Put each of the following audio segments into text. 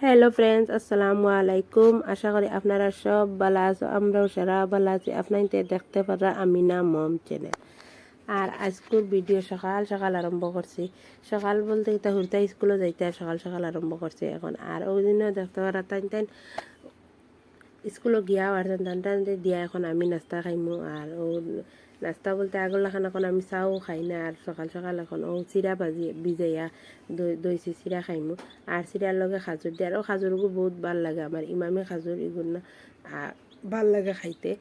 Hello friends, আসসালামু আলাইকুম। আশা করি আপনারা সব ভালো আছো, আমরাও সারা ভালো আছি। আপনাদের দেখতে পারা আমিনা মম চ্যানেল। আর আজকের ভিডিও সকাল সকাল আরম্ভ করছি। সকাল বলতে এটা হুরতা স্কুলে যাইতে আর সকাল সকাল আরম্ভ করছি এখন। আর ওই দিনও দেখতে পারা টাইম স্কুলে গিয়াও আর টান দিয়া এখন আমি নাস্তা খাইমু। আর ও নাস্তা বলতে আগলা খান এখন আমি চাও খাই না। আর সকাল সকাল এখন ও চিরা ভিজাইয়া দইছি চিরা খাইমু। আর চিরার লগে খাজুর দিয়ে, আর ও খাজুরগু বহুত ভাল লাগে আমার, ইমামি খাজুর এগুলো ভাল লাগে খাইতে।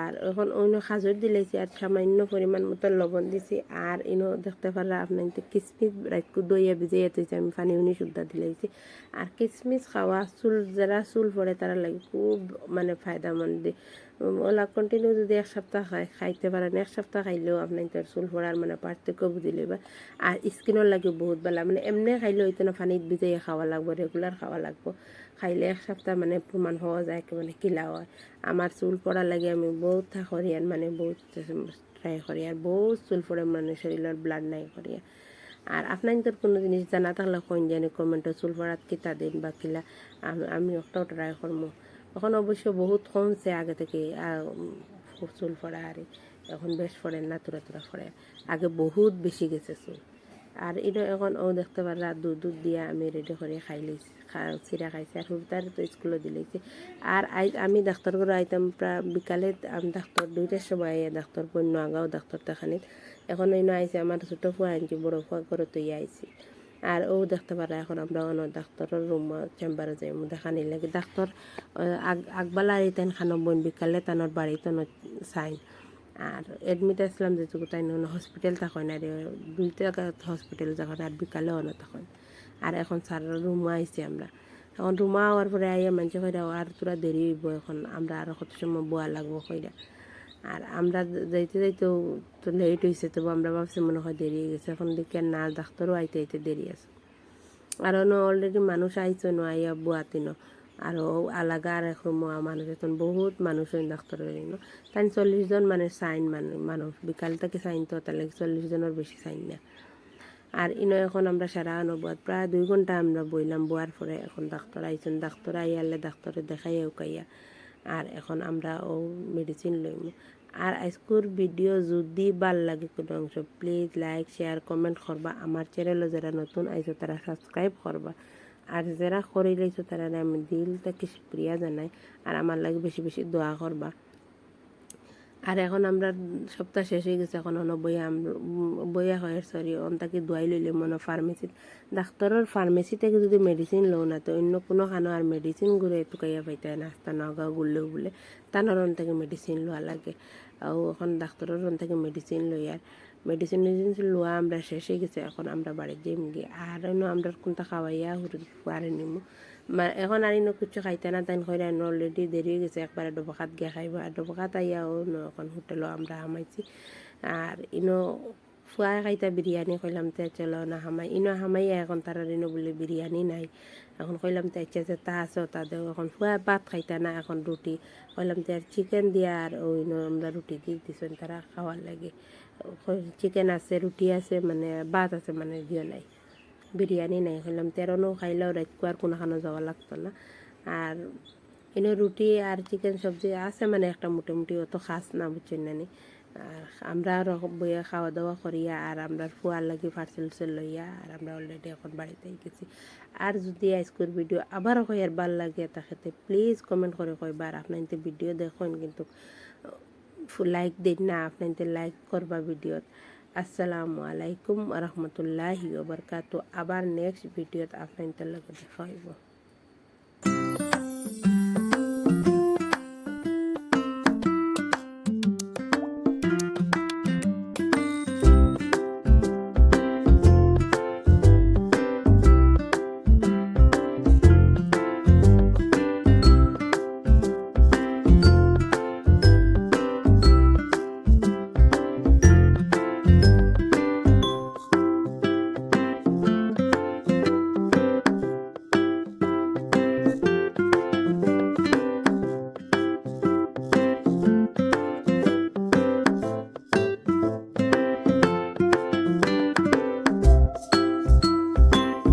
আর এখন অন্য খাজুর দিলেছি আর সামান্য পরিমাণ মতো লবণ দিছি। আর ইনো দেখতে পারা আপনার কিসমিস রাইতকু দইয়া ভিজাইয়া তুইছি, আমি পানি উনি শুদ্ধা দিলেছি। আর কিসমিস খাওয়া যারা চুল পড়ে তারা লাগে খুব মানে ফায়দামন্দ। ওলা কন্টিনিউ যদি এক সপ্তাহ খাইতে পারেন, এক সপ্তাহ খাইলেও আপনার তোর চুল পড়ার মানে পার্থক্য বুঝি লইবা। আর স্কিনের লাগে বহুত ভালো, মানে এমনি খাইলে হইতো না, পানিত ভিজাইয়া খাওয়া লাগবো, রেগুলার খাওয়া লাগবো। খাইলে এক সপ্তাহ মানে প্রমাণ হওয়া যায় মানে কিলা হয়। আমার চুল পড়ার লাগে আমি বহুত করিয়ান, মানে বহুত ট্রাই করি। আর বহুত চুল পড়ে মানে শরীরের ব্লাড নাই করিয়া। আর আপনার তোর কোনো জিনিস জানা থাকলে কোন জানি কমেন্টে চুল পড়াত কিতা দিন বা কিলা আমি একটাও ট্রাই করবো। এখন অবশ্য বহুত কমছে আগে থেকে চুল পড়া। আর এখন বেশ পড়ে না, তুরা তুরা পড়ে, আগে বহুত বেশি গেছে চুল। আর এটা এখন ও দেখতে পারা দুধ দিয়া আমি রেডি করে খাই লইছি, চিরা খাইছি। আর হুরতার তো স্কুলে দিলেছি। আর আমি ডাক্তার করে আইতাম প্রায় বিকালে। আমি ডাক্তার 2টার সময় আইয়া ডাক্তার বন্য আগাও ডাক্তার দেখানিত। এখন এই আইসি আমার ছোটো ফুয়া আনছি, বড়ো ফুয়া করে তুই আইসি। আর ও দেখতে পারা এখন আমরা অন্য ডাক্তারের রুম চেম্বারে যাই দেখানি লাগে। ডাক্তার আগবেলা আইতেন খানো বোন, বিকালে তানোর বাড়িতে সাইন। আর এডমিট আসলাম যেটুকু তাই হসপিটাল তখন আর 2টা হসপিটাল যখন, আর বিকালেও না তখন। আর এখন স্যার রুমে আইসি আমরা। এখন রুমা হওয়ার পরে আইয়া মানুষ কইরা আর তোরা দেরি হইব, এখন আমরা আরও কত সময় বোয়া লাগবো কইরা। আর আমরা যাইতে যাইতেও তো লেট হয়েছে, তবু আমরা ভাবছি মনে হয় দেরি হয়ে গেছে। এখন দেখি না, ডাক্তারও আইতে আইতে দেরি আছে। আর অলরেডি মানুষ আইসো ন আইয়া বুয়াতিন। আরও আলাগা আর এখন মানুষ এখন বহুত মানুষ ডাক্তারের তাই 40 জন মানে সাইন মানুষ বিকাল থেকে সাইন, তো তাহলে 40 জনের বেশি সাইন না। আর এখন আমরা সারা নবাদ প্রায় 2 ঘন্টা আমরা বইলাম, বোয়ার পরে এখন ডাক্তার আইসেন। ডাক্তার আইয়ালে ডাক্তারে দেখাইয়া উকাইয়া আর এখন আমরা ও মেডিসিন লইম। আর আজকের ভিডিও যদি ভাল লাগে কোনো অংশ, প্লিজ লাইক শেয়ার কমেন্ট করবা। আমার চ্যানেলে যারা নতুন আইসো তারা সাবস্ক্রাইব করবা। আর যারা করে লাইছো তারা আমি দিল থেকে শুক্রিয়া জানাই। আর আমার লাগে বেশি বেশি দোয়া করবা। আর এখন আমরা সপ্তাহ শেষ হয়ে গেছে, এখন বইয়া হয় সরি অন্তাকে দোয়াই লইলে মনে ফার্মেসিত ডাক্তারের ফার্মেসি থেকে যদি মেডিসিন লও না, তো অন্য কোনো খানো আর মেডিসিন ঘুরে টুকাইয়া পাইতে নাস্তা নগাঁও ঘুরলেও বলে তানোর থেকে মেডিসিন লোয়া লাগে। এখন ডাক্তারের থেকে মেডিসিন লই। আর মেডিসিন লোয়া আমরা শেষ হয়ে গেছে, এখন আমরা বাড়ি যাইম গিয়ে। আর আমরা কোনটা খাওয়াইয়া পারে নিমু। এখন আর কিছু খাইতে না, তাই কইরা অলরেডি দেরি হয়ে গেছে, একবারে ডবকাত গিয়া খাইব। আর ডবকাত আইয়াও এখন হোটেলও আমরা হামাইছি। আর ফুয়াই খাইতা বিরিয়ানি, কইলাম তে চলো না হামাই হামাইয়া। এখন তারা বলে বিরিয়ানি নাই। এখন কইলাম তে ইচ্ছা যে তা আছে তা দেও। এখন ফুয়া ভাত খাইতা না, এখন রুটি। কইলাম তে আর চিকেন দিয়া আর আমরা রুটি দিয়ে দিছেন তারা খাওয়ার লাগে। চিকেন আছে, রুটি আছে, মানে ভাত আছে, মানে দিও নাই, বিরিয়ানি নাই। হইলাম 13 খাইলেও রাতকু আর কোনোখানো যাওয়া লাগতো না। আর রুটি আর চিকেন সবজি আছে, মানে একটা মোটামুটি অত খাস না, বুঝছেন নানি। আর আমরা আরও বইয়া খাওয়া দাওয়া করিয়া আর আমরা ফুয়ার লাগি পার্সেল লইয়া আর আমরা অলরেডি এখন বাড়িতে গেছি। আর যদি আজকের ভিডিও আবারও কইয়ার ভাল লাগে তাকে প্লিজ কমেন্ট করে কইবা। আর আপনার ভিডিও দেখুন কিন্তু লাইক দিন না, আপনাদের লাইক করবা ভিডিওত। আসসালামু আলাইকুম রহমতুল্লাহি ওয়া বারাকাতুহু। আবার নেক্সট ভিডিওতে আপনাদের লগে দেখা হইব।